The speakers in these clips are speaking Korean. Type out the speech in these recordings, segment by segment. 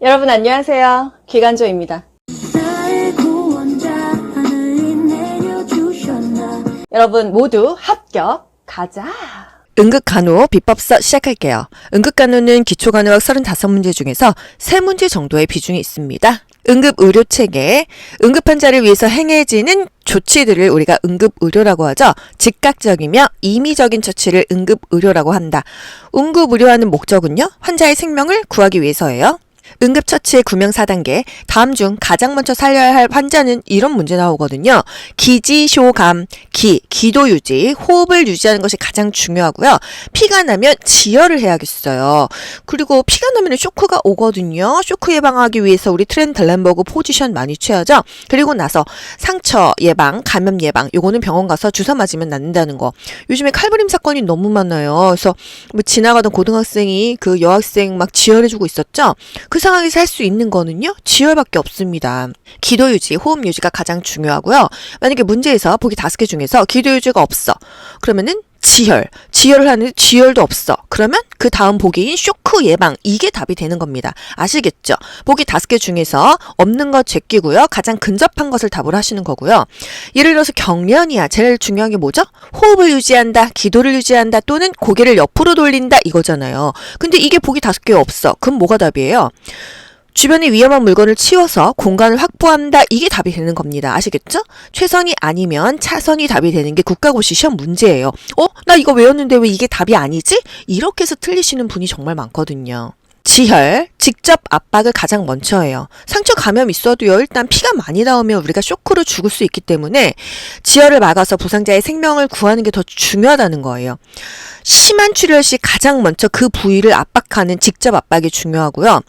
여러분 안녕하세요. 기간조입니다. 여러분 모두 합격 가자. 응급간호 비법서 시작할게요. 응급간호는 기초간호학 35문제 중에서 3문제 정도의 비중이 있습니다. 응급의료체계, 응급환자를 위해서 행해지는 조치들을 우리가 응급의료라고 하죠. 즉각적이며 임의적인 처치를 응급의료라고 한다. 응급의료하는 목적은요, 환자의 생명을 구하기 위해서예요. 응급처치의 구명 4단계, 다음 중 가장 먼저 살려야 할 환자는 이런 문제 나오거든요. 기지쇼감, 기도 유지, 호흡을 유지하는 것이 가장 중요하고요. 피가 나면 지혈을 해야겠어요. 그리고 피가 나면 쇼크가 오거든요. 쇼크 예방하기 위해서 우리 트렌들렌버그 포지션 많이 취하죠. 그리고 나서 상처 예방, 감염 예방, 요거는 병원 가서 주사 맞으면 낫는다는 거. 요즘에 칼부림 사건이 너무 많아요. 그래서 뭐 지나가던 고등학생이 그 여학생 막 지혈해주고 있었죠. 그 상황에서 할 수 있는 거는요, 지혈밖에 없습니다. 기도 유지, 호흡 유지가 가장 중요하고요. 만약에 문제에서 보기 5개 중에서 기도 유지가 없어. 그러면은 지혈을 하는데 지혈도 없어. 그러면 그 다음 보기인 쇼크 예방, 이게 답이 되는 겁니다. 아시겠죠? 보기 5개 중에서 없는 것 제끼고요. 가장 근접한 것을 답을 하시는 거고요. 예를 들어서 경련이야. 제일 중요한 게 뭐죠? 호흡을 유지한다, 기도를 유지한다, 또는 고개를 옆으로 돌린다, 이거잖아요. 근데 이게 보기 5개 없어. 그럼 뭐가 답이에요? 주변에 위험한 물건을 치워서 공간을 확보한다, 이게 답이 되는 겁니다. 아시겠죠? 최선이 아니면 차선이 답이 되는 게 국가고시 시험 문제예요. 나 이거 외웠는데 왜 이게 답이 아니지? 이렇게 해서 틀리시는 분이 정말 많거든요. 지혈, 직접 압박을 가장 먼저 해요. 상처 감염 있어도요, 일단 피가 많이 나오면 우리가 쇼크로 죽을 수 있기 때문에 지혈을 막아서 부상자의 생명을 구하는 게 더 중요하다는 거예요. 심한 출혈 시 가장 먼저 그 부위를 압박하는 직접 압박이 중요하고요.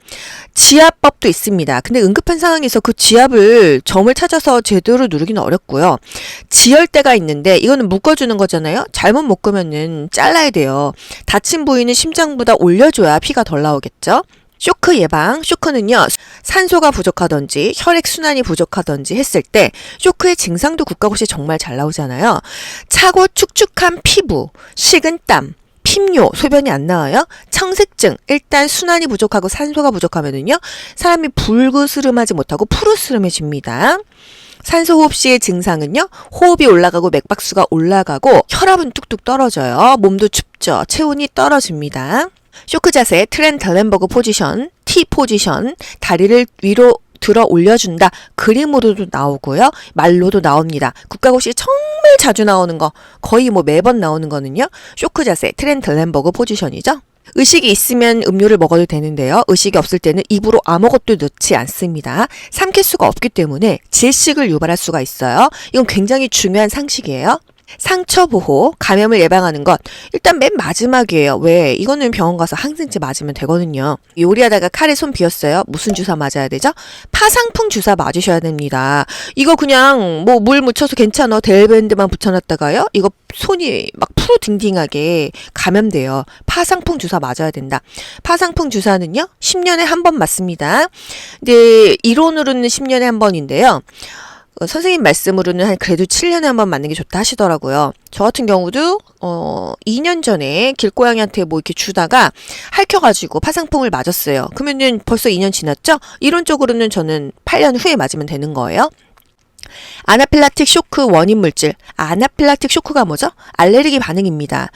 지압법도 있습니다. 근데 응급한 상황에서 그 지압을 점을 찾아서 제대로 누르기는 어렵고요. 지혈대가 있는데 이거는 묶어주는 거잖아요. 잘못 묶으면은 잘라야 돼요. 다친 부위는 심장보다 올려줘야 피가 덜 나오겠죠. 쇼크 예방, 쇼크는요, 산소가 부족하던지 혈액순환이 부족하던지 했을 때 쇼크의 증상도 국가고시에 정말 잘 나오잖아요. 차고 축축한 피부, 식은땀, 핍뇨, 소변이 안 나와요? 청색증, 일단 순환이 부족하고 산소가 부족하면은요, 사람이 불그스름하지 못하고 푸르스름해집니다. 산소호흡 시의 증상은요, 호흡이 올라가고 맥박수가 올라가고 혈압은 뚝뚝 떨어져요. 몸도 춥죠. 체온이 떨어집니다. 쇼크 자세, 트렌들렌버그 포지션, T 포지션, 다리를 위로 들어 올려준다. 그림으로도 나오고요. 말로도 나옵니다. 국가고시에 정말 자주 나오는 거, 거의 뭐 매번 나오는 거는요, 쇼크 자세, 트렌들렌버그 포지션이죠. 의식이 있으면 음료를 먹어도 되는데요. 의식이 없을 때는 입으로 아무것도 넣지 않습니다. 삼킬 수가 없기 때문에 질식을 유발할 수가 있어요. 이건 굉장히 중요한 상식이에요. 상처 보호, 감염을 예방하는 것, 일단 맨 마지막이에요. 왜? 이거는 병원 가서 항생제 맞으면 되거든요. 요리하다가 칼에 손 비었어요. 무슨 주사 맞아야 되죠? 파상풍 주사 맞으셔야 됩니다. 이거 그냥 뭐 물 묻혀서 괜찮아, 델밴드만 붙여놨다가요, 이거 손이 막 푸르딩딩하게 감염돼요. 파상풍 주사 맞아야 된다. 파상풍 주사는요, 10년에 한 번 맞습니다. 근데 이론으로는 10년에 한 번인데요. 선생님 말씀으로는 그래도 7년에 한 번 맞는 게 좋다 하시더라고요. 저 같은 경우도 2년 전에 길고양이한테 뭐 이렇게 주다가 핥혀가지고 파상풍을 맞았어요. 그러면은 벌써 2년 지났죠? 이론적으로는 저는 8년 후에 맞으면 되는 거예요. 아나필락틱 쇼크 원인 물질. 아나필락틱 쇼크가 뭐죠? 알레르기 반응입니다.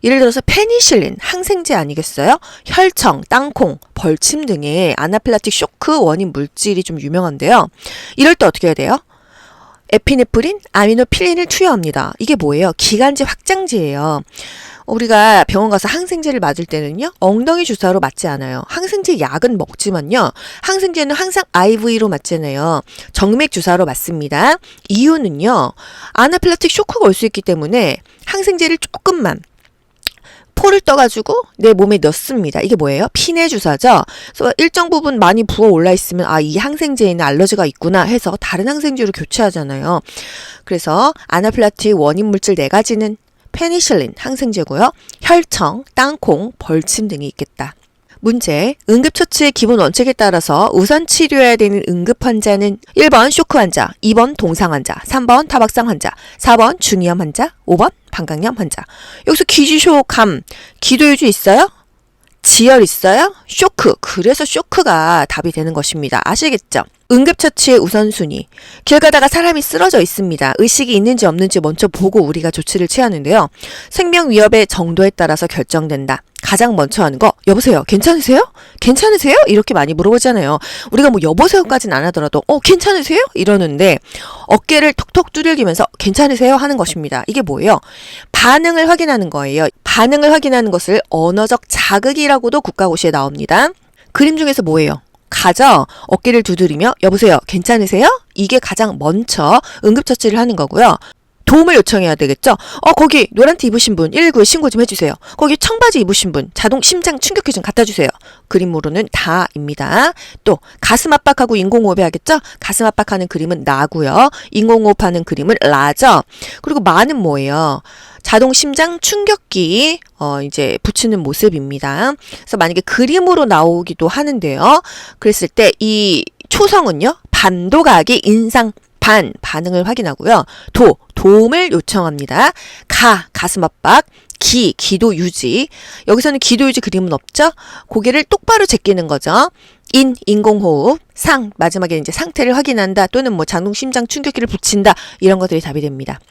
예를 들어서 페니실린, 항생제 아니겠어요? 혈청, 땅콩, 벌침 등의 아나필락틱 쇼크 원인 물질이 좀 유명한데요. 이럴 때 어떻게 해야 돼요? 에피네프린, 아미노필린을 투여합니다. 이게 뭐예요? 기관지 확장제예요. 우리가 병원 가서 항생제를 맞을 때는요, 엉덩이 주사로 맞지 않아요. 항생제 약은 먹지만요, 항생제는 항상 IV로 맞잖아요. 정맥 주사로 맞습니다. 이유는요, 아나필락틱 쇼크가 올 수 있기 때문에 항생제를 조금만 포를 떠가지고 내 몸에 넣습니다. 이게 뭐예요? 피내 주사죠. 그래서 일정 부분 많이 부어 올라 있으면 이 항생제에는 알러지가 있구나 해서 다른 항생제로 교체하잖아요. 그래서 아나필락틱 원인 물질 4가지는 페니실린, 항생제고요. 혈청, 땅콩, 벌침 등이 있겠다. 문제, 응급처치의 기본 원칙에 따라서 우선 치료해야 되는 응급환자는 1번 쇼크 환자, 2번 동상 환자, 3번 타박상 환자, 4번 중이염 환자, 5번 방광염 환자. 여기서 기지쇼 감, 기도유지 있어요? 지혈 있어요? 쇼크. 그래서 쇼크가 답이 되는 것입니다. 아시겠죠? 응급처치의 우선순위. 길 가다가 사람이 쓰러져 있습니다. 의식이 있는지 없는지 먼저 보고 우리가 조치를 취하는데요. 생명 위협의 정도에 따라서 결정된다. 가장 먼저 하는 거, 여보세요, 괜찮으세요? 괜찮으세요? 이렇게 많이 물어보잖아요. 우리가 뭐 여보세요까지는 안 하더라도 괜찮으세요? 이러는데 어깨를 톡톡 두들기면서 괜찮으세요? 하는 것입니다. 이게 뭐예요? 반응을 확인하는 거예요. 반응을 확인하는 것을 언어적 자극이라고도 국가고시에 나옵니다. 그림 중에서 뭐예요? 가죠. 어깨를 두드리며 여보세요, 괜찮으세요? 이게 가장 먼저 응급처치를 하는 거고요. 도움을 요청해야 되겠죠? 거기 노란 티 입으신 분 119에 신고 좀 해주세요. 거기 청바지 입으신 분 자동 심장 충격기 좀 갖다 주세요. 그림으로는 다입니다. 또 가슴 압박하고 인공호흡 해야겠죠? 가슴 압박하는 그림은 나고요. 인공호흡하는 그림은 라죠. 그리고 마는 뭐예요? 자동 심장 충격기 이제 붙이는 모습입니다. 그래서 만약에 그림으로 나오기도 하는데요. 그랬을 때 이 초성은요. 반도가기 인상 반응을 확인하고요. 도움을 요청합니다. 가슴 압박, 기도 유지. 여기서는 기도 유지 그림은 없죠? 고개를 똑바로 제끼는 거죠. 인공호흡, 마지막에 이제 상태를 확인한다 또는 뭐 자동 심장 충격기를 붙인다 이런 것들이 답이 됩니다.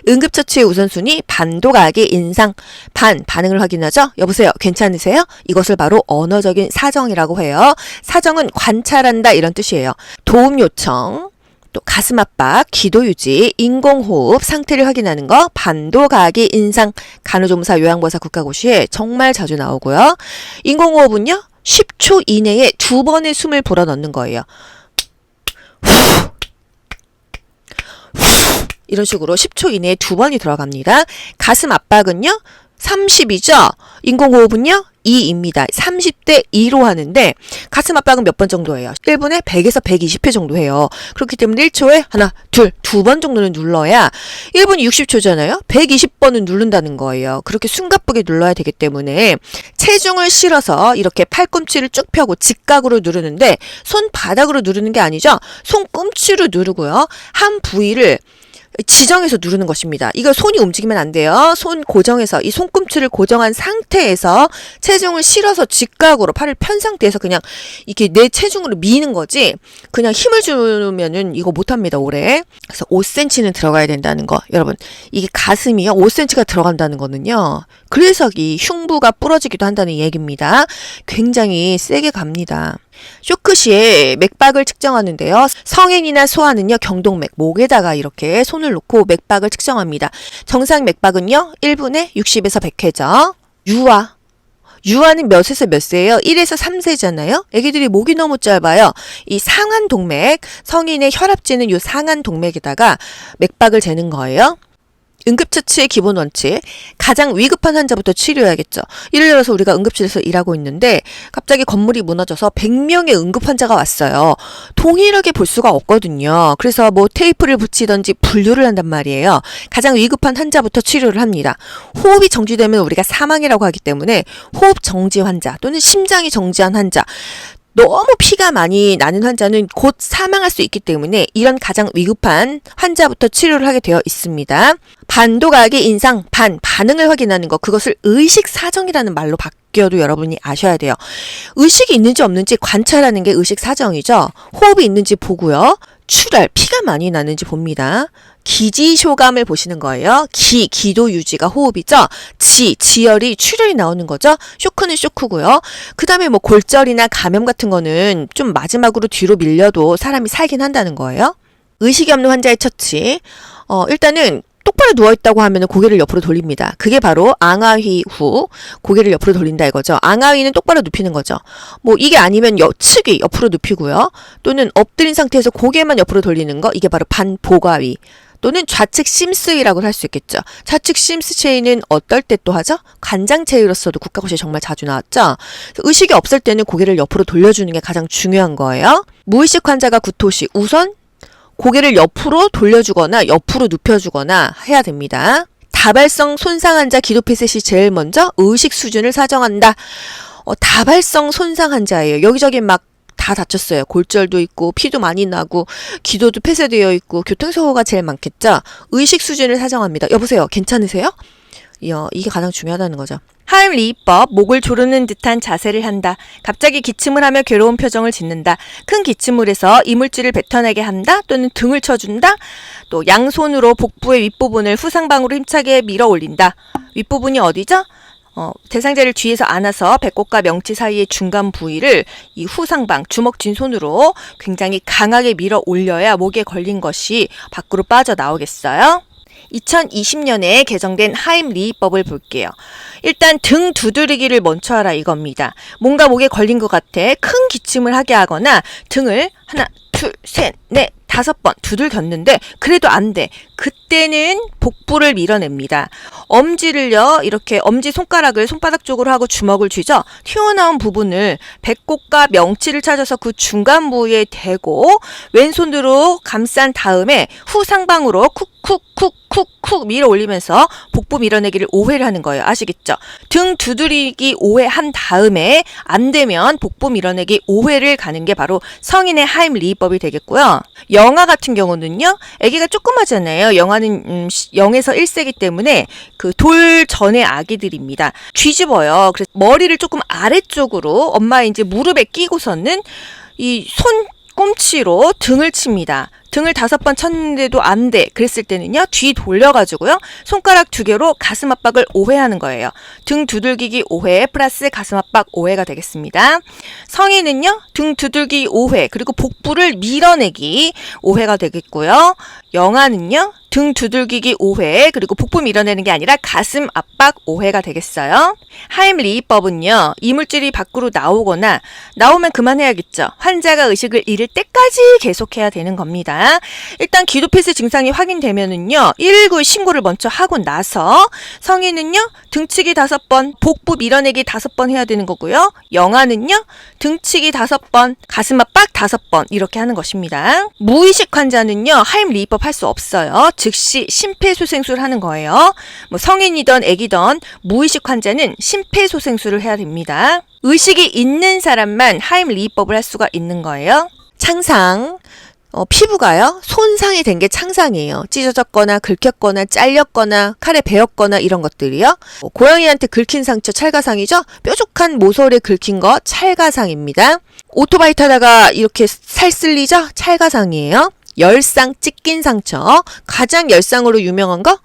응급처치의 우선순위 반도가기 인상 반응을 확인하죠. 여보세요, 괜찮으세요? 이것을 바로 언어적인 사정이라고 해요. 사정은 관찰한다 이런 뜻이에요. 도움 요청, 또 가슴 압박, 기도 유지, 인공호흡, 상태를 확인하는 거, 반도가기 인상, 간호조무사 요양보사 국가고시에 정말 자주 나오고요. 인공호흡은요, 10초 이내에 2번의 숨을 불어넣는 거예요. 이런 식으로 10초 이내에 2번이 들어갑니다. 가슴 압박은요, 30이죠? 인공호흡은요, 2입니다. 30대 2로 하는데 가슴 압박은 몇 번 정도예요? 1분에 100에서 120회 정도 해요. 그렇기 때문에 1초에 하나, 둘, 2번 정도는 눌러야 1분이 60초잖아요? 120번은 누른다는 거예요. 그렇게 숨가쁘게 눌러야 되기 때문에 체중을 실어서 이렇게 팔꿈치를 쭉 펴고 직각으로 누르는데 손바닥으로 누르는 게 아니죠? 손꿈치로 누르고요. 한 부위를 지정해서 누르는 것입니다. 이거 손이 움직이면 안 돼요. 손 고정해서 이 손꿈치를 고정한 상태에서 체중을 실어서 직각으로 팔을 편 상태에서 그냥 이렇게 내 체중으로 미는 거지 그냥 힘을 주면은 이거 못합니다. 오래. 그래서 5cm는 들어가야 된다는 거. 여러분 이게 가슴이요 5cm가 들어간다는 거는요. 그래서 이 흉부가 부러지기도 한다는 얘기입니다. 굉장히 세게 갑니다. 쇼크 시에 맥박을 측정하는데요. 성인이나 소아는요. 경동맥, 목에다가 이렇게 손을 놓고 맥박을 측정합니다. 정상 맥박은요. 1분에 60에서 100회죠. 유아는 몇에서 몇 세예요? 1에서 3세잖아요. 애기들이 목이 너무 짧아요. 이 상완동맥, 성인의 혈압재는 이 상완동맥에다가 맥박을 재는 거예요. 응급처치의 기본 원칙, 가장 위급한 환자부터 치료해야겠죠. 예를 들어서 우리가 응급실에서 일하고 있는데 갑자기 건물이 무너져서 100명의 응급 환자가 왔어요. 동일하게 볼 수가 없거든요. 그래서 뭐 테이프를 붙이든지 분류를 한단 말이에요. 가장 위급한 환자부터 치료를 합니다. 호흡이 정지되면 우리가 사망이라고 하기 때문에 호흡 정지 환자 또는 심장이 정지한 환자, 너무 피가 많이 나는 환자는 곧 사망할 수 있기 때문에 이런 가장 위급한 환자부터 치료를 하게 되어 있습니다. 반도가기 인상, 반응을 확인하는 것, 그것을 의식사정이라는 말로 바뀌어도 여러분이 아셔야 돼요. 의식이 있는지 없는지 관찰하는 게 의식사정이죠. 호흡이 있는지 보고요. 출혈, 피가 많이 나는지 봅니다. 기지쇼감을 보시는 거예요. 기도 유지가 호흡이죠. 지혈이 출혈이 나오는 거죠. 쇼크는 쇼크고요. 그 다음에 뭐 골절이나 감염 같은 거는 좀 마지막으로 뒤로 밀려도 사람이 살긴 한다는 거예요. 의식이 없는 환자의 처치. 일단은 똑바로 누워있다고 하면 고개를 옆으로 돌립니다. 그게 바로 앙하위 후 고개를 옆으로 돌린다 이거죠. 앙하위는 똑바로 눕히는 거죠. 뭐 이게 아니면 측위 옆으로 눕히고요. 또는 엎드린 상태에서 고개만 옆으로 돌리는 거, 이게 바로 반보가위. 또는 좌측 심스위라고 할 수 있겠죠. 좌측 심스체이는 어떨 때 또 하죠? 관장체이로서도 국가고시에 정말 자주 나왔죠. 의식이 없을 때는 고개를 옆으로 돌려주는 게 가장 중요한 거예요. 무의식 환자가 구토시 우선 고개를 옆으로 돌려주거나 옆으로 눕혀주거나 해야 됩니다. 다발성 손상 환자 기도폐쇄 시 제일 먼저 의식 수준을 사정한다. 다발성 손상 환자예요. 여기저기 막 다 다쳤어요. 골절도 있고 피도 많이 나고 기도도 폐쇄되어 있고 교통사고가 제일 많겠죠. 의식 수준을 사정합니다. 여보세요, 괜찮으세요? 이게 가장 중요하다는 거죠. 하임리히법, 목을 조르는 듯한 자세를 한다. 갑자기 기침을 하며 괴로운 표정을 짓는다. 큰 기침을 해서 이물질을 뱉어내게 한다. 또는 등을 쳐준다. 또 양손으로 복부의 윗부분을 후상방으로 힘차게 밀어 올린다. 윗부분이 어디죠? 대상자를 뒤에서 안아서 배꼽과 명치 사이의 중간 부위를 이 후상방, 주먹 쥔손으로 굉장히 강하게 밀어 올려야 목에 걸린 것이 밖으로 빠져나오겠어요. 2020년에 개정된 하임리히법을 볼게요. 일단 등 두드리기를 먼저 하라 이겁니다. 뭔가 목에 걸린 것 같아 큰 기침을 하게 하거나 등을 하나, 둘, 셋, 넷, 5번 두들겼는데 그래도 안 돼. 그때는 복부를 밀어냅니다. 엄지를요, 이렇게 엄지 손가락을 손바닥 쪽으로 하고 주먹을 쥐죠. 튀어나온 부분을 배꼽과 명치를 찾아서 그 중간 부위에 대고 왼손으로 감싼 다음에 후상방으로 쿡쿡쿡쿡쿡 밀어 올리면서 복부 밀어내기를 5회를 하는 거예요. 아시겠죠? 등 두드리기 5회 한 다음에 안 되면 복부 밀어내기 5회를 가는 게 바로 성인의 하임리히법이 되겠고요. 영아 같은 경우는요, 아기가 조그마잖아요. 영아는 0에서 1세기 때문에 그 돌 전의 아기들입니다. 뒤집어요. 그래서 머리를 조금 아래쪽으로 엄마 이제 무릎에 끼고서는 이 손꿈치로 등을 칩니다. 등을 5번 쳤는데도 안 돼. 그랬을 때는요, 뒤 돌려가지고요, 손가락 2개로 가슴 압박을 5회 하는 거예요. 등 두들기기 5회 플러스 가슴 압박 5회가 되겠습니다. 성인은요, 등 두들기 5회, 그리고 복부를 밀어내기 5회가 되겠고요. 영아는요, 등 두들기기 5회, 그리고 복부 밀어내는 게 아니라 가슴 압박 5회가 되겠어요. 하임리히법은요, 이물질이 밖으로 나오거나 나오면 그만해야겠죠. 환자가 의식을 잃을 때까지 계속해야 되는 겁니다. 일단 기도폐쇄 증상이 확인되면은요, 119 신고를 먼저 하고 나서 성인은요, 등치기 5번, 복부 밀어내기 5번 해야 되는 거고요. 영아는요, 등치기 5번, 가슴 압박 5번 이렇게 하는 것입니다. 무의식 환자는요, 하임리히법 할 수 없어요. 즉시 심폐소생술 하는 거예요. 뭐 성인이든 애기든 무의식 환자는 심폐소생술을 해야 됩니다. 의식이 있는 사람만 하임리히법을 할 수가 있는 거예요. 창상. 피부가요, 손상이 된 게 창상이에요. 찢어졌거나 긁혔거나 잘렸거나 칼에 베었거나 이런 것들이요. 고양이한테 긁힌 상처 찰가상이죠. 뾰족한 모서리에 긁힌 거 찰가상입니다. 오토바이 타다가 이렇게 살 쓸리죠. 찰가상이에요. 열상, 찢긴 상처. 가장 열상으로 유명한 거,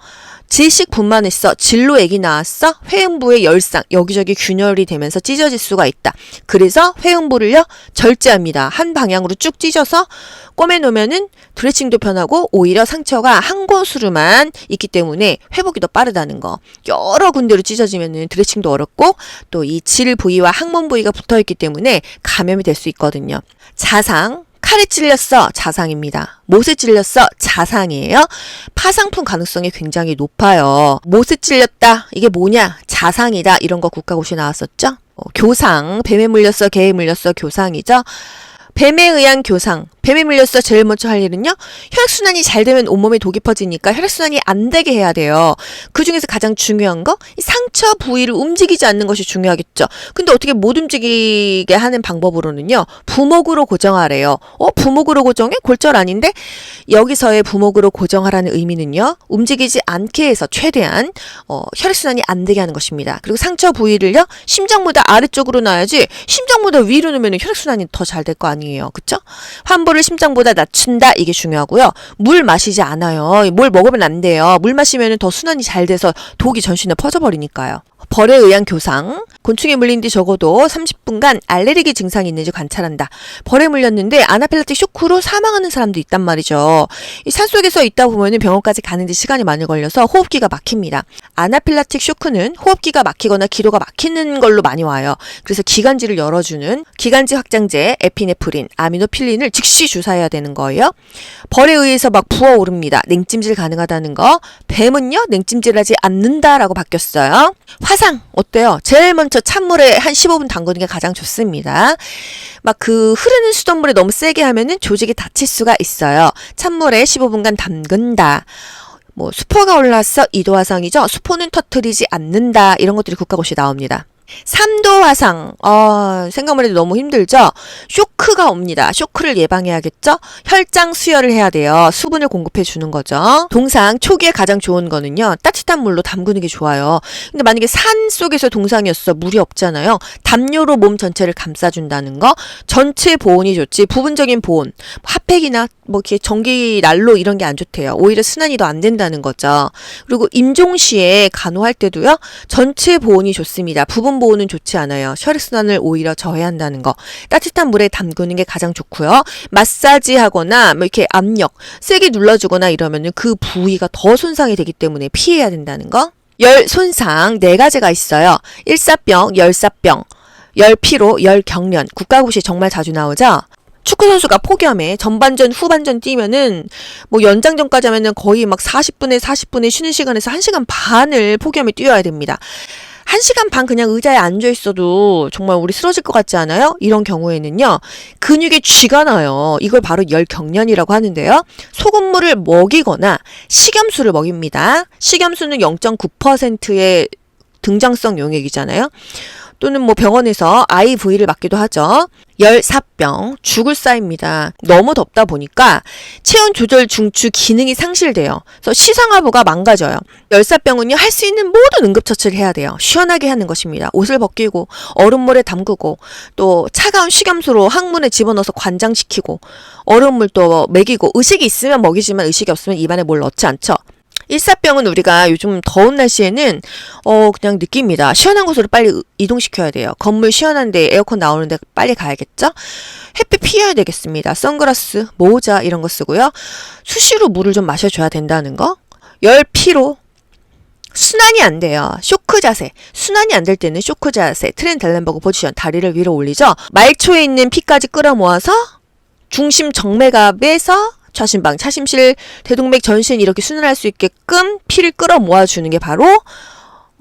질식 분만했어, 진로 액이 나왔어, 회음부에 열상, 여기저기 균열이 되면서 찢어질 수가 있다. 그래서 회음부를요, 절제합니다. 한 방향으로 쭉 찢어서 꼬매놓으면은 드레싱도 편하고 오히려 상처가 한 곳으로만 있기 때문에 회복이 더 빠르다는 거. 여러 군데로 찢어지면은 드레싱도 어렵고 또 이 질 부위와 항문 부위가 붙어있기 때문에 감염이 될 수 있거든요. 자상. 칼에 찔렸어, 자상입니다. 못에 찔렸어, 자상이에요. 파상풍 가능성이 굉장히 높아요. 못에 찔렸다, 이게 뭐냐? 자상이다. 이런 거 국가고시 나왔었죠? 교상, 뱀에 물렸어, 개에 물렸어, 교상이죠. 뱀에 의한 교상, 뱀에 물렸어 제일 먼저 할 일은요, 혈액순환이 잘 되면 온몸에 독이 퍼지니까 혈액순환이 안 되게 해야 돼요. 그 중에서 가장 중요한 거, 이 상처 부위를 움직이지 않는 것이 중요하겠죠. 근데 어떻게 못 움직이게 하는 방법으로는요, 부목으로 고정하래요. 부목으로 고정해? 골절 아닌데? 여기서의 부목으로 고정하라는 의미는요, 움직이지 않게 해서 최대한 혈액순환이 안 되게 하는 것입니다. 그리고 상처 부위를요, 심장보다 아래쪽으로 놔야지 심장보다 위로 놓으면 혈액순환이 더 잘 될 거 아니에요. 그쵸? 환부를 심장보다 낮춘다, 이게 중요하고요. 물 마시지 않아요. 뭘 먹으면 안 돼요. 물 마시면 더 순환이 잘 돼서 독이 전신에 퍼져버리니까요. 벌에 의한 교상. 곤충에 물린 뒤 적어도 30분간 알레르기 증상이 있는지 관찰한다. 벌에 물렸는데 아나필락틱 쇼크로 사망하는 사람도 있단 말이죠. 이 산속에서 있다 보면 병원까지 가는데 시간이 많이 걸려서 호흡기가 막힙니다. 아나필락틱 쇼크는 호흡기가 막히거나 기도가 막히는 걸로 많이 와요. 그래서 기관지를 열어주는 기관지 확장제 에피네프린, 아미노필린을 즉시 주사해야 되는 거예요. 벌에 의해서 막 부어오릅니다. 냉찜질 가능하다는 거. 뱀은요, 냉찜질하지 않는다라고 바뀌었어요. 화상 어때요? 제일 먼저 찬물에 한 15분 담그는 게 가장 좋습니다. 막 그 흐르는 수돗물에 너무 세게 하면은 조직이 다칠 수가 있어요. 찬물에 15분간 담근다. 수포가 올라왔어, 이도화상이죠. 수포는 터뜨리지 않는다. 이런 것들이 국가고시 나옵니다. 3도 화상. 생각만 해도 너무 힘들죠? 쇼크가 옵니다. 쇼크를 예방해야겠죠? 혈장 수혈을 해야 돼요. 수분을 공급해 주는 거죠. 동상 초기에 가장 좋은 거는요. 따뜻한 물로 담그는 게 좋아요. 근데 만약에 산 속에서 동상이었어. 물이 없잖아요. 담요로 몸 전체를 감싸준다는 거. 전체 보온이 좋지. 부분적인 보온. 핫팩이나 뭐 이렇게 전기 난로 이런 게 안 좋대요. 오히려 순환이 더 안 된다는 거죠. 그리고 임종시에 간호할 때도요. 전체 보온이 좋습니다. 부분 보온은 좋지 않아요. 혈액순환을 오히려 저해한다는 거. 따뜻한 물에 담그는 게 가장 좋고요. 마사지 하거나 뭐 이렇게 압력 세게 눌러주거나 이러면은 그 부위가 더 손상이 되기 때문에 피해야 된다는 거. 열 손상 4가지가 있어요. 일사병, 열사병, 열피로, 열경련. 국가고시 정말 자주 나오죠. 축구 선수가 폭염에 전반전, 후반전 뛰면은 뭐 연장전까지 하면은 거의 막 40분에 쉬는 시간에서 1시간 반을 폭염에 뛰어야 됩니다. 1시간 반 그냥 의자에 앉아 있어도 정말 우리 쓰러질 것 같지 않아요? 이런 경우에는요. 근육에 쥐가 나요. 이걸 바로 열경련이라고 하는데요. 소금물을 먹이거나 식염수를 먹입니다. 식염수는 0.9%의 등장성 용액이잖아요. 또는 뭐 병원에서 IV를 맞기도 하죠. 열사병, 죽을 싸입니다. 너무 덥다 보니까 체온 조절 중추 기능이 상실돼요. 그래서 시상하부가 망가져요. 열사병은요, 할 수 있는 모든 응급처치를 해야 돼요. 시원하게 하는 것입니다. 옷을 벗기고 얼음물에 담그고 또 차가운 식염수로 항문에 집어넣어서 관장시키고 얼음물 또 먹이고 의식이 있으면 먹이지만 의식이 없으면 입안에 뭘 넣지 않죠. 일사병은 우리가 요즘 더운 날씨에는 그냥 느낍니다. 시원한 곳으로 빨리 이동시켜야 돼요. 건물 시원한데 에어컨 나오는데 빨리 가야겠죠? 햇빛 피해야 되겠습니다. 선글라스, 모자 이런 거 쓰고요. 수시로 물을 좀 마셔줘야 된다는 거. 열피로 순환이 안 돼요. 쇼크 자세. 순환이 안 될 때는 쇼크 자세. 트렌델렌버그 포지션. 다리를 위로 올리죠. 말초에 있는 피까지 끌어모아서 중심 정맥압에서 좌심방, 차심실, 대동맥, 전신 이렇게 순환할 수 있게끔 피를 끌어 모아주는 게 바로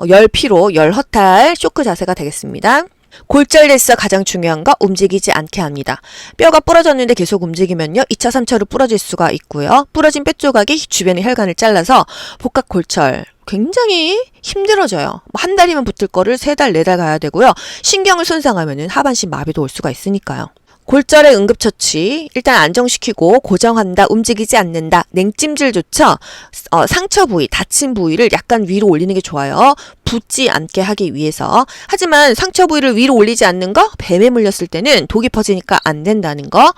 열피로, 열허탈, 쇼크 자세가 되겠습니다. 골절에서 가장 중요한 거 움직이지 않게 합니다. 뼈가 부러졌는데 계속 움직이면요. 2차, 3차로 부러질 수가 있고요. 부러진 뼈 조각이 주변의 혈관을 잘라서 복합골절 굉장히 힘들어져요. 한 달이면 붙을 거를 3달, 4달 가야 되고요. 신경을 손상하면은 하반신 마비도 올 수가 있으니까요. 골절의 응급처치 일단 안정시키고 고정한다, 움직이지 않는다, 냉찜질 좋죠. 상처 부위, 다친 부위를 약간 위로 올리는 게 좋아요. 붓지 않게 하기 위해서. 하지만 상처 부위를 위로 올리지 않는 거, 뱀에 물렸을 때는 독이 퍼지니까 안 된다는 거.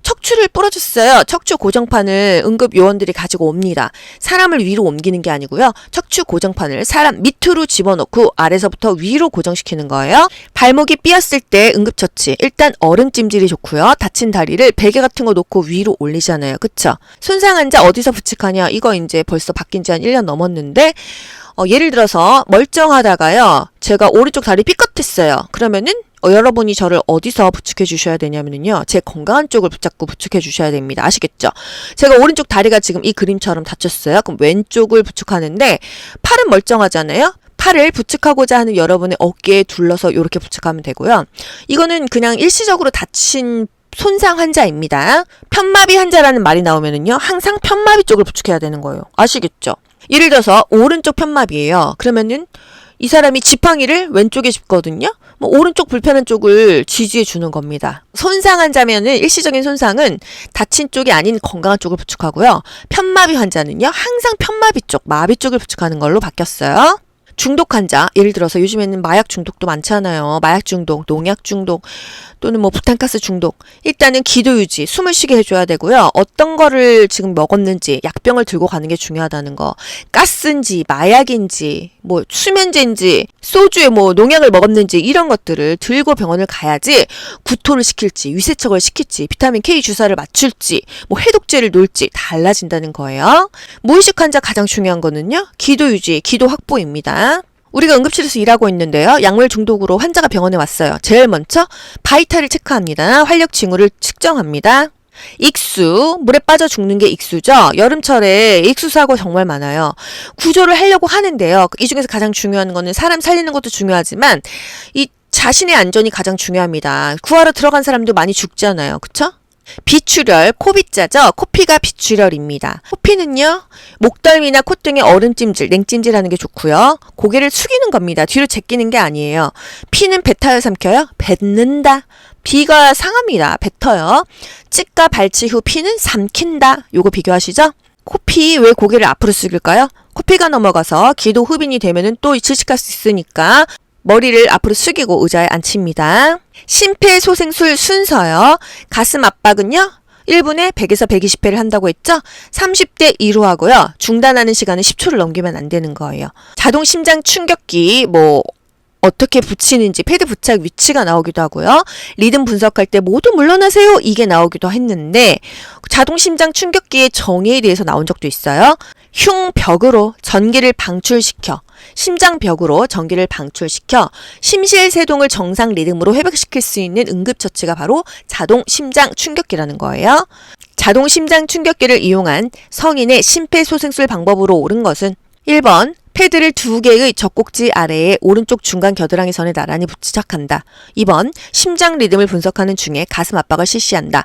척추를 부러졌어요. 척추 고정판을 응급 요원들이 가지고 옵니다. 사람을 위로 옮기는 게 아니고요. 척추 고정판을 사람 밑으로 집어넣고 아래서부터 위로 고정시키는 거예요. 발목이 삐었을 때 응급처치 일단 얼음찜질이 좋고요. 다친 다리를 베개 같은 거 놓고 위로 올리잖아요. 그쵸? 손상한 자 어디서 부축하냐? 이거 이제 벌써 바뀐 지 한 1년 넘었는데 예를 들어서 멀쩡하다가요. 제가 오른쪽 다리 삐끗했어요. 그러면은 여러분이 저를 어디서 부축해 주셔야 되냐면요. 제 건강한 쪽을 붙잡고 부축해 주셔야 됩니다. 아시겠죠? 제가 오른쪽 다리가 지금 이 그림처럼 다쳤어요. 그럼 왼쪽을 부축하는데 팔은 멀쩡하잖아요. 팔을 부축하고자 하는 여러분의 어깨에 둘러서 이렇게 부축하면 되고요. 이거는 그냥 일시적으로 다친 손상 환자입니다. 편마비 환자라는 말이 나오면은요. 항상 편마비 쪽을 부축해야 되는 거예요. 아시겠죠? 예를 들어서 오른쪽 편마비예요. 그러면은 이 사람이 지팡이를 왼쪽에 짚거든요. 뭐 오른쪽 불편한 쪽을 지지해 주는 겁니다. 손상 환자면은 일시적인 손상은 다친 쪽이 아닌 건강한 쪽을 부축하고요. 편마비 환자는요. 항상 편마비 쪽, 마비 쪽을 부축하는 걸로 바뀌었어요. 중독 환자, 예를 들어서 요즘에는 마약 중독도 많잖아요. 마약 중독, 농약 중독, 또는 뭐 부탄가스 중독. 일단은 기도 유지, 숨을 쉬게 해줘야 되고요. 어떤 거를 지금 먹었는지, 약병을 들고 가는 게 중요하다는 거. 가스인지, 마약인지, 뭐 수면제인지, 소주에 뭐 농약을 먹었는지 이런 것들을 들고 병원을 가야지 구토를 시킬지, 위세척을 시킬지, 비타민 K 주사를 맞출지, 뭐 해독제를 놓을지 달라진다는 거예요. 무의식 환자 가장 중요한 거는요. 기도 유지, 기도 확보입니다. 우리가 응급실에서 일하고 있는데요. 약물 중독으로 환자가 병원에 왔어요. 제일 먼저 바이탈을 체크합니다. 활력 징후를 측정합니다. 익수, 물에 빠져 죽는 게 익수죠. 여름철에 익수 사고 정말 많아요. 구조를 하려고 하는데요. 이 중에서 가장 중요한 거는 사람 살리는 것도 중요하지만 이 자신의 안전이 가장 중요합니다. 구하러 들어간 사람도 많이 죽잖아요. 그쵸? 비출혈, 코비자죠. 코피가 비출혈입니다. 코피는요, 목덜미나 콧등에 얼음찜질, 냉찜질 하는 게 좋고요. 고개를 숙이는 겁니다. 뒤로 제끼는 게 아니에요. 피는 뱉어요, 삼켜요? 뱉는다. 비가 상합니다. 뱉어요. 찍과 발치 후 피는 삼킨다. 요거 비교하시죠? 코피 왜 고개를 앞으로 숙일까요? 코피가 넘어가서 기도 흡인이 되면은 또 질식할 수 있으니까 머리를 앞으로 숙이고 의자에 앉힙니다. 심폐소생술 순서요. 가슴 압박은요. 1분에 100에서 120회를 한다고 했죠? 30대 2로 하고요. 중단하는 시간은 10초를 넘기면 안 되는 거예요. 자동 심장 충격기 어떻게 붙이는지 패드 부착 위치가 나오기도 하고요. 리듬 분석할 때 모두 물러나세요. 이게 나오기도 했는데 자동 심장 충격기의 정의에 대해서 나온 적도 있어요. 흉벽으로 전기를 방출시켜 심장벽으로 전기를 방출시켜 심실세동을 정상 리듬으로 회복시킬 수 있는 응급처치가 바로 자동 심장 충격기라는 거예요. 자동 심장 충격기를 이용한 성인의 심폐소생술 방법으로 옳은 것은 1번 패드를 2개의 젖꼭지 아래에 오른쪽 중간 겨드랑이 선에 나란히 부착한다. 2번 심장 리듬을 분석하는 중에 가슴 압박을 실시한다.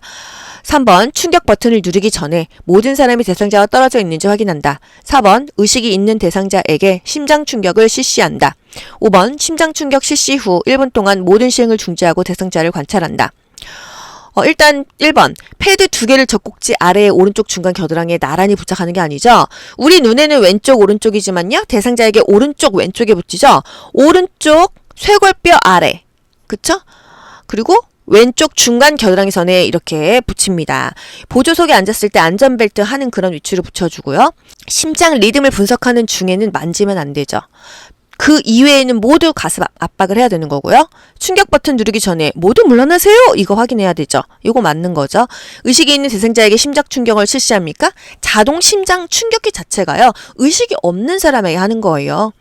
3번 충격 버튼을 누르기 전에 모든 사람이 대상자와 떨어져 있는지 확인한다. 4번 의식이 있는 대상자에게 심장 충격을 실시한다. 5번 심장 충격 실시 후 1분 동안 모든 시행을 중지하고 대상자를 관찰한다. 일단 1번 패드 2개를 젖꼭지 아래에 오른쪽 중간 겨드랑이에 나란히 부착하는 게 아니죠. 우리 눈에는 왼쪽 오른쪽이지만요. 대상자에게 오른쪽 왼쪽에 붙이죠. 오른쪽 쇄골뼈 아래 그쵸? 그리고 왼쪽 중간 겨드랑이 선에 이렇게 붙입니다. 보조석에 앉았을 때 안전벨트 하는 그런 위치로 붙여주고요. 심장 리듬을 분석하는 중에는 만지면 안 되죠. 그 이외에는 모두 가슴 압박을 해야 되는 거고요. 충격 버튼 누르기 전에 모두 물러나세요. 이거 확인해야 되죠. 이거 맞는 거죠. 의식이 있는 대상자에게 심장 충격을 실시합니까? 자동 심장 충격기 자체가요. 의식이 없는 사람에게 하는 거예요.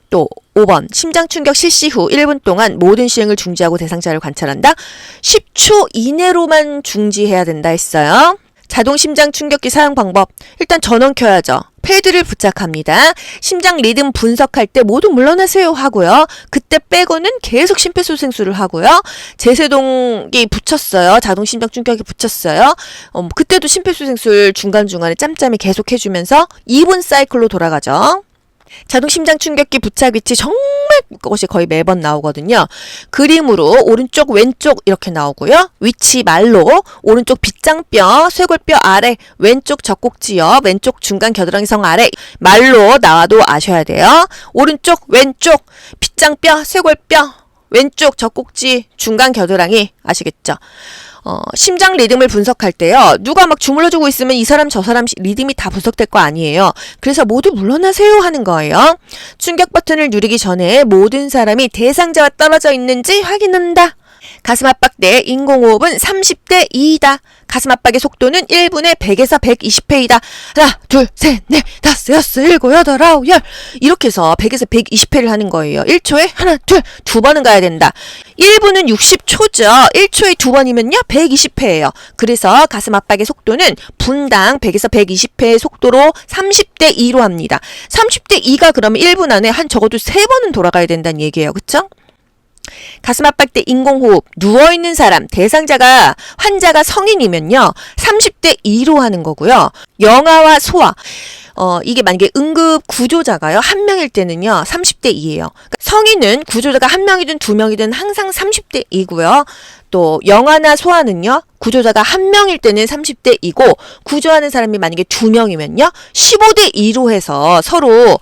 또 5번 심장 충격 실시 후 1분 동안 모든 시행을 중지하고 대상자를 관찰한다. 10초 이내로만 중지해야 된다 했어요. 자동 심장 충격기 사용 방법. 일단 전원 켜야죠. 패드를 부착합니다. 심장 리듬 분석할 때 모두 물러나세요 하고요. 그때 빼고는 계속 심폐소생술을 하고요. 제세동이 붙였어요. 자동 심장 충격기 붙였어요. 그때도 심폐소생술 중간중간에 짬짬이 계속 해주면서 2분 사이클로 돌아가죠. 자동 심장 충격기 부착 위치 정말 그것이 거의 매번 나오거든요. 그림으로 오른쪽 왼쪽 이렇게 나오고요. 위치 말로 오른쪽 빗장뼈 쇄골뼈 아래 왼쪽 젖꼭지 옆 왼쪽 중간 겨드랑이성 아래 말로 나와도 아셔야 돼요. 오른쪽 왼쪽 빗장뼈 쇄골뼈 왼쪽 젖꼭지 중간 겨드랑이 아시겠죠? 심장 리듬을 분석할 때요. 누가 막 주물러주고 있으면 이 사람 저 사람 리듬이 다 분석될 거 아니에요. 그래서 모두 물러나세요 하는 거예요. 충격 버튼을 누르기 전에 모든 사람이 대상자와 떨어져 있는지 확인한다. 가슴 압박 때 인공호흡은 30대 2이다. 가슴 압박의 속도는 1분에 100에서 120회이다. 하나, 둘, 셋, 넷, 다섯, 여섯, 일곱, 여덟, 아홉, 열. 이렇게 해서 100에서 120회를 하는 거예요. 1초에 하나, 둘, 두 번은 가야 된다. 1분은 60초죠. 1초에 두 번이면요. 120회예요. 그래서 가슴 압박의 속도는 분당 100에서 120회의 속도로 30대 2로 합니다. 30대 2가 그러면 1분 안에 한 적어도 3번은 돌아가야 된다는 얘기예요. 그쵸? 가슴 압박 때 인공호흡, 누워있는 사람, 대상자가, 환자가 성인이면요, 30대 2로 하는 거고요. 영아와 소아, 이게 만약에 응급 구조자가요, 한 명일 때는요, 30대 2예요. 그러니까 성인은 구조자가 한 명이든 두 명이든 항상 30대 2고요. 또 영아나 소아는요, 구조자가 한 명일 때는 30대 2고 구조하는 사람이 만약에 두 명이면요 15대 2로 해서 서로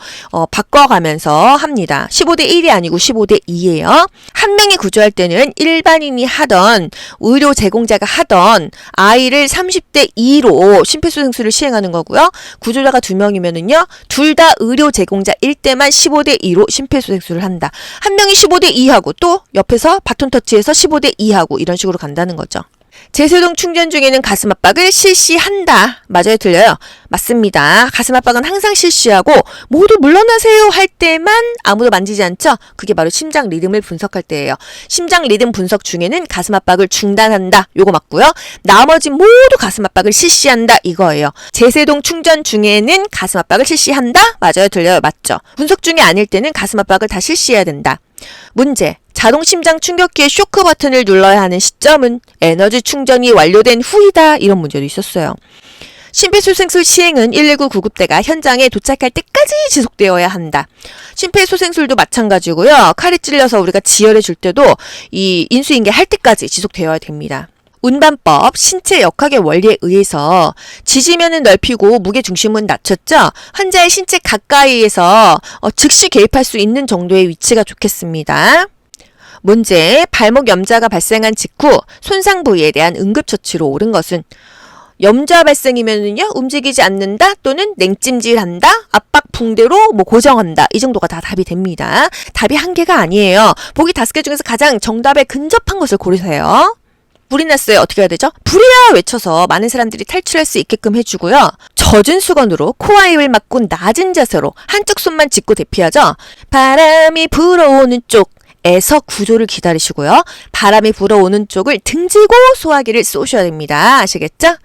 바꿔가면서 합니다. 15대 1이 아니고 15대 2예요. 한 명이 구조할 때는 일반인이 하던 의료 제공자가 하던 아이를 30대 2로 심폐소생술을 시행하는 거고요. 구조자가 두 명이면은요 둘 다 의료 제공자일 때만 15대 2로 심폐소생술을 한다. 한 명이 15대 2하고 또 옆에서 바톤 터치해서 15대 2하고 이런 식으로 간다는 거죠. 제세동 충전 중에는 가슴 압박을 실시한다. 맞아요? 틀려요? 맞습니다. 가슴 압박은 항상 실시하고 모두 물러나세요 할 때만 아무도 만지지 않죠? 그게 바로 심장 리듬을 분석할 때예요. 심장 리듬 분석 중에는 가슴 압박을 중단한다. 요거 맞고요. 나머지 모두 가슴 압박을 실시한다. 이거예요. 제세동 충전 중에는 가슴 압박을 실시한다. 맞아요? 틀려요? 맞죠? 분석 중이 아닐 때는 가슴 압박을 다 실시해야 된다. 문제. 자동 심장 충격기의 쇼크 버튼을 눌러야 하는 시점은 에너지 충전이 완료된 후이다. 이런 문제도 있었어요. 심폐소생술 시행은 119 구급대가 현장에 도착할 때까지 지속되어야 한다. 심폐소생술도 마찬가지고요. 칼이 찔려서 우리가 지혈해 줄 때도 이 인수인계 할 때까지 지속되어야 됩니다. 운반법, 신체 역학의 원리에 의해서 지지면은 넓히고 무게 중심은 낮췄죠. 환자의 신체 가까이에서 즉시 개입할 수 있는 정도의 위치가 좋겠습니다. 문제, 발목 염자가 발생한 직후 손상 부위에 대한 응급처치로 옳은 것은 염자 발생이면은요, 움직이지 않는다 또는 냉찜질한다, 압박 붕대로 고정한다. 이 정도가 다 답이 됩니다. 답이 한 개가 아니에요. 보기 5개 중에서 가장 정답에 근접한 것을 고르세요. 불이 났어요. 어떻게 해야 되죠? 불이야! 외쳐서 많은 사람들이 탈출할 수 있게끔 해주고요. 젖은 수건으로 코와 입을 막고 낮은 자세로 한쪽 손만 짚고 대피하죠. 바람이 불어오는 쪽에서 구조를 기다리시고요. 바람이 불어오는 쪽을 등지고 소화기를 쏘셔야 됩니다. 아시겠죠?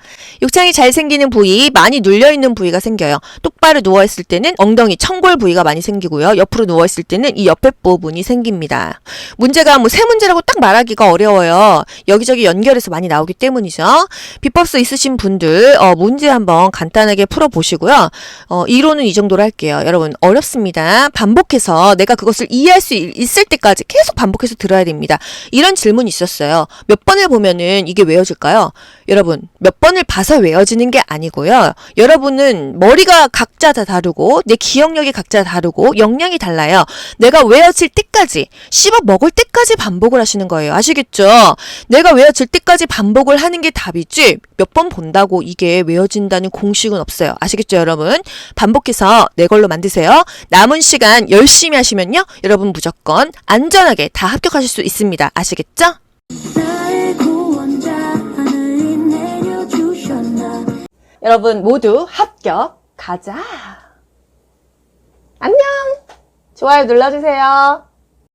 욕창이 잘 생기는 부위, 많이 눌려있는 부위가 생겨요. 똑바로 누워있을 때는 엉덩이, 청골 부위가 많이 생기고요. 옆으로 누워있을 때는 이 옆에 부분이 생깁니다. 문제가 세 문제라고 딱 말하기가 어려워요. 여기저기 연결해서 많이 나오기 때문이죠. 비법서 있으신 분들 문제 한번 간단하게 풀어보시고요. 이론은 이 정도로 할게요. 여러분 어렵습니다. 반복해서 내가 그것을 이해할 수 있을 때까지 계속 반복해서 들어야 됩니다. 이런 질문이 있었어요. 몇 번을 보면은 이게 외워질까요? 여러분, 몇 번을 봐서 외워지는 게 아니고요. 여러분은 머리가 각자 다 다르고 내 기억력이 각자 다르고 역량이 달라요. 내가 외워질 때까지, 씹어 먹을 때까지 반복을 하시는 거예요. 아시겠죠? 내가 외워질 때까지 반복을 하는 게 답이지 몇 번 본다고 이게 외워진다는 공식은 없어요. 아시겠죠, 여러분? 반복해서 내 걸로 만드세요. 남은 시간 열심히 하시면요. 여러분 무조건 안전하게 다 합격하실 수 있습니다. 아시겠죠? 여러분 모두 합격. 가자. 안녕. 좋아요 눌러주세요.